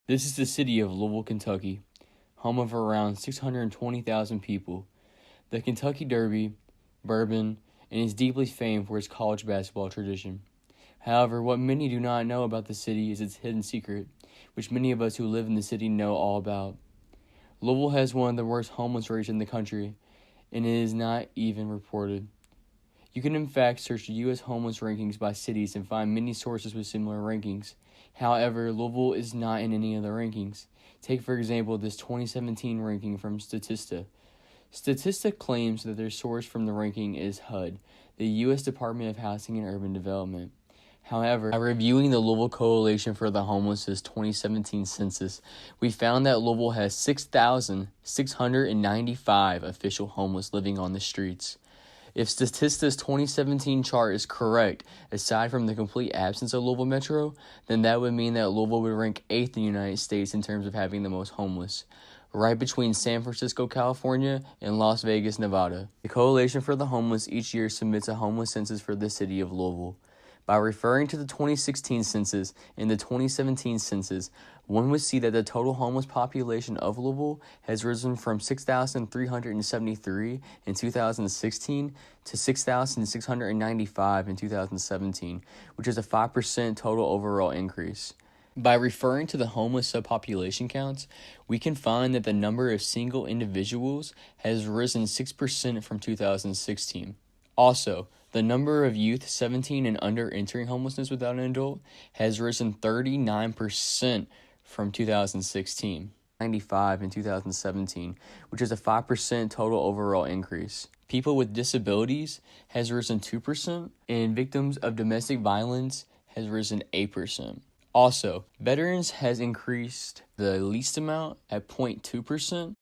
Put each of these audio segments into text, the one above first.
This is the city of Louisville, Kentucky, home of around 620,000 people. The Kentucky Derby, bourbon, and is deeply famed for its college basketball tradition. However, what many do not know about the city is its hidden secret, which many of us who live in the city know all about. Louisville has one of the worst homeless rates in the country, and it is not even reported. You can in fact search U.S. homeless rankings by cities and find many sources with similar rankings. However, Louisville is not in any of the rankings. Take, for example, this 2017 ranking from Statista. Statista claims that their source from the ranking is HUD, the U.S. Department of Housing and Urban Development. However, by reviewing the Louisville Coalition for the Homeless's 2017 census, we found that Louisville has 6,695 official homeless living on the streets. If Statista's 2017 chart is correct, aside from the complete absence of Louisville Metro, then that would mean that Louisville would rank 8th in the United States in terms of having the most homeless, right between San Francisco, California, and Las Vegas, Nevada. The Coalition for the Homeless each year submits a homeless census for the city of Louisville. By referring to the 2016 census and the 2017 census, one would see that the total homeless population of Louisville has risen from 6,373 in 2016 to 6,695 in 2017, which is a 5% total overall increase. By referring to the homeless subpopulation counts, we can find that the number of single individuals has risen 6% from 2016. Also, the number of youth 17 and under entering homelessness without an adult has risen 39% from 2016, 95 in 2017, which is a 5% total overall increase. People with disabilities has risen 2%, and victims of domestic violence has risen 8%. Also, veterans has increased the least amount at 0.2%.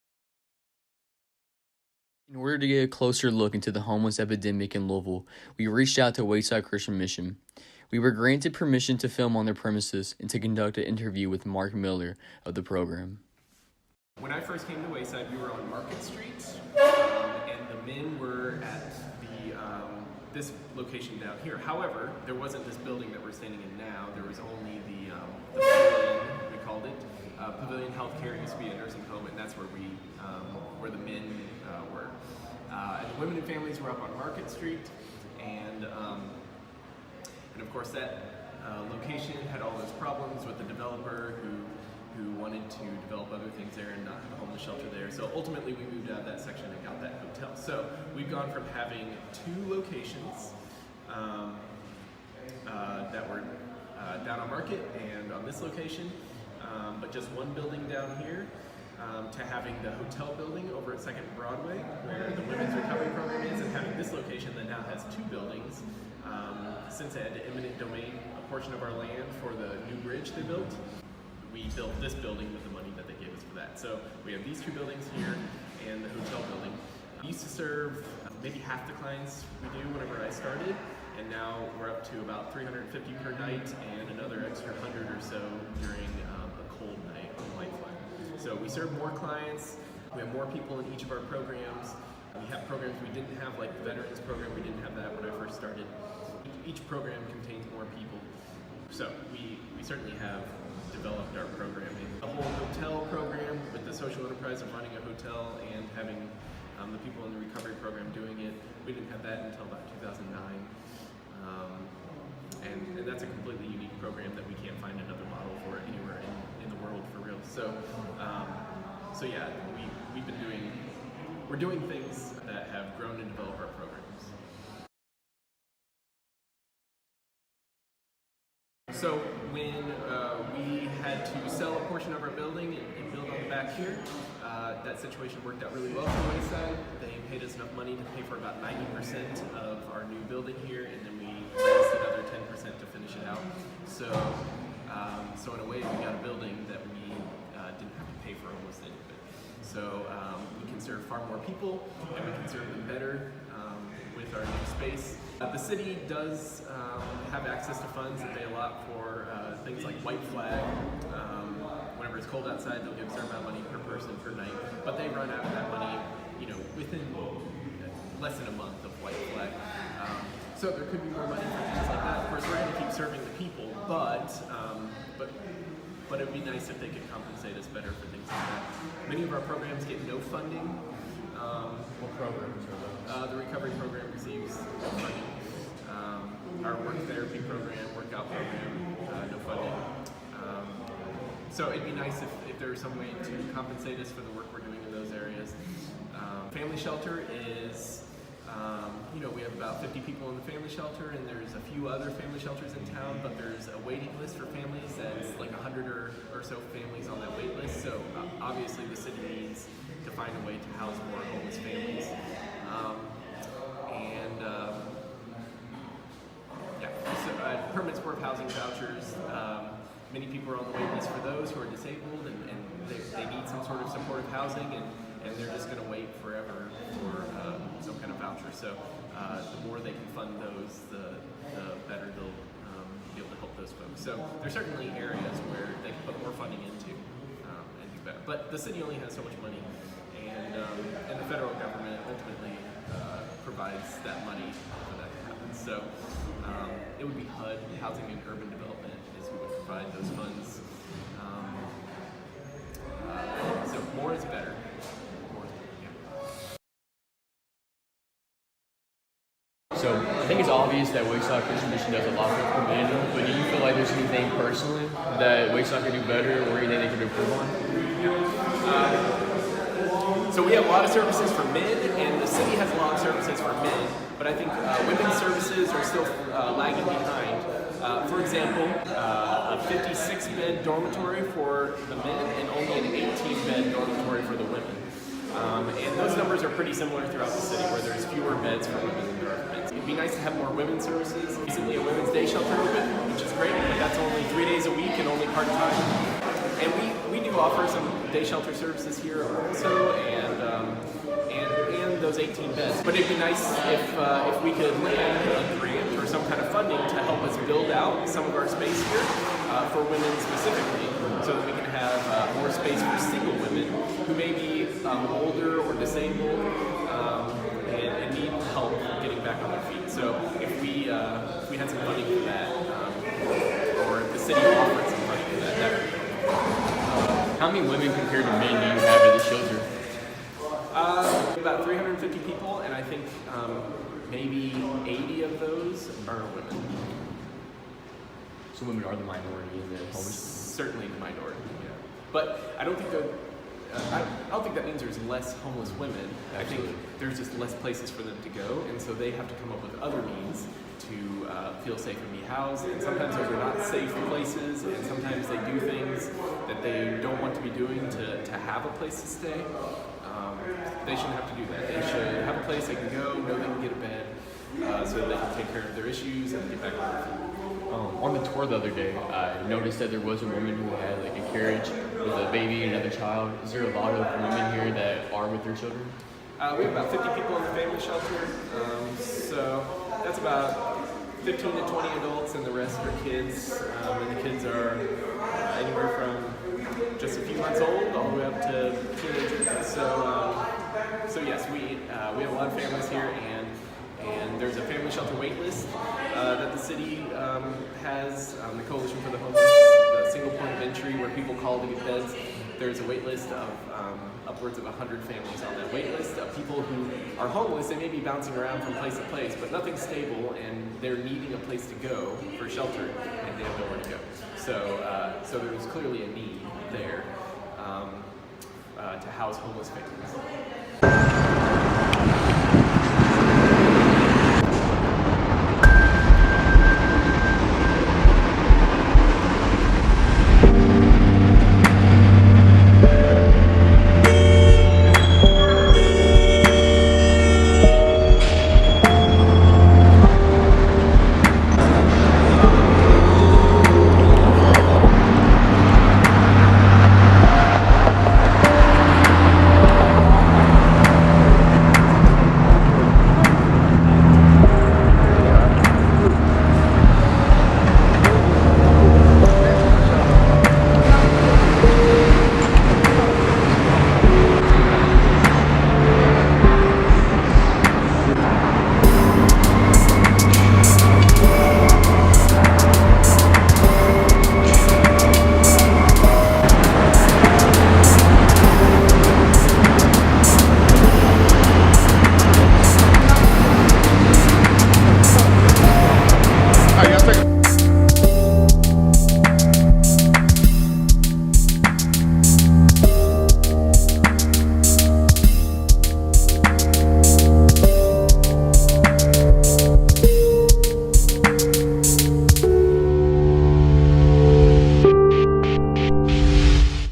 In order to get a closer look into the homeless epidemic in Louisville, we reached out to Wayside Christian Mission. We were granted permission to film on their premises and to conduct an interview with Mark Miller of the program. When I first came to Wayside, we were on Market Street, and the men were at this location down here. However, there wasn't this building that we're standing in now. There was only the pavilion, we called it. Pavilion Healthcare used to be a nursing home, and that's where where the men were. And the women and families were up on Market Street, and of course that location had all those problems with the developer who wanted to develop other things there and not have a homeless shelter there. So ultimately we moved out of that section and got that hotel. So we've gone from having 2 locations that were down on Market and on this location, but just one building down here, to having the hotel building over at 2nd Broadway, where the women's recovery program is, and having this location that now has 2 buildings, since they had to eminent domain a portion of our land for the new bridge they built. We built this building with the money that they gave us for that. So we have these 2 buildings here and the hotel building. We used to serve maybe half the clients we do whenever I started, and now we're up to about 350 per night and another extra 100 or so during a cold night on White Flag. So we serve more clients, we have more people in each of our programs. We have programs we didn't have, like the veterans program, we didn't have that when I first started. Each program contains more people. So we certainly have developed our programming. The whole hotel program with the social enterprise of running a hotel and having the people in the recovery program doing it, we didn't have that until about 2009. And that's a completely unique program that we can't find another model for anywhere in the world for real. So yeah, we're doing things that have grown and developed our programs. So when we had to sell a portion of our building and build on the back here, that situation worked out really well for Wayside. They paid us enough money to pay for about 90% of our new building here, and then we raised another 10% to finish it out. So in a way, we got a building that we didn't have to pay for almost any of it. So we can serve far more people, and we can serve them better with our new space. The city does have access to funds that they allot for things like White Flag. Whenever it's cold outside, they'll give a certain amount of money per person per night, but they run out of that money, within less than a month of White Flag. So there could be more money for things like that. Of course, we're going to keep serving the people, but but it'd be nice if they could compensate us better for things like that. Many of our programs get no funding. What programs are those? The recovery program receives no funding. Our work therapy program, workout program, no funding. So it'd be nice if there was some way to compensate us for the work we're doing in those areas. Family shelter is, we have about 50 people in the family shelter, and there's a few other family shelters in town, but there's a waiting list for families that's like 100 or so families on that wait list. So obviously the city needs to find a way to house more homeless families. Permanent supportive housing vouchers. Many people are on the wait list for those who are disabled, and they need some sort of supportive housing, and they're just going to wait forever for some kind of voucher. So the more they can fund those, the better they'll be able to help those folks. So there's certainly areas where they can put more funding into and do better. But the city only has so much money, and the federal government ultimately provides that money for that to happen. So it would be HUD, Housing and Urban Development, is who would provide those funds. So more is better. So I think it's obvious that Wake Soccer Christian Mission does a lot for the community, but do you feel like there's anything personally that Wake Soccer do better, or anything they could improve on? So we have a lot of services for men, and the city has a lot of services for men, but I think women's services are still lagging behind. For example, a 56-bed dormitory for the men and only an 18-bed dormitory for the women. And those numbers are pretty similar throughout the city, where there's fewer beds for women than there are for men. It'd be nice to have more women's services. Recently a women's day shelter open, which is great, but that's only 3 days a week and only part-time. And we do offer some day shelter services here also, and those 18 beds. But it'd be nice if we could land a grant or some kind of funding to help us build out some of our space here for women specifically, so that we can have more space for single women who may be older or disabled and need help getting back on their feet. So if we had some funding for that, or if the city offered some money for that would be helpful. How many women compared to men do you have at the shelter? About 350 people, and I think maybe 80 of those are women. So women are the minority in the homeless? Certainly the minority, yeah. But I don't think that means there's less homeless women. Absolutely. I think there's just less places for them to go, and so they have to come up with other means to feel safe and be housed. And sometimes those are not safe places, and sometimes they do things that they don't want to be doing to have a place to stay. They shouldn't have to do that. They should have a place they can go, know they can get a bed, so that they can take care of their issues and get back on their feet. On the tour the other day, I noticed that there was a woman who had like a carriage with a baby and another child. Is there a lot of women here that are with their children? We have about 50 people in the family shelter, so that's about 15 to 20 adults, and the rest are kids. And the kids are anywhere from just a few months old all the way up to teenagers. So yes, we have a lot of families here, and there's a family shelter wait list that the city has, the Coalition for the Homeless, the single point of entry where people call to get beds. There's a wait list of upwards of 100 families on that wait list of people who are homeless. They may be bouncing around from place to place, but nothing's stable, and they're needing a place to go for shelter, and they have nowhere to go. So there's clearly a need there to house homeless families.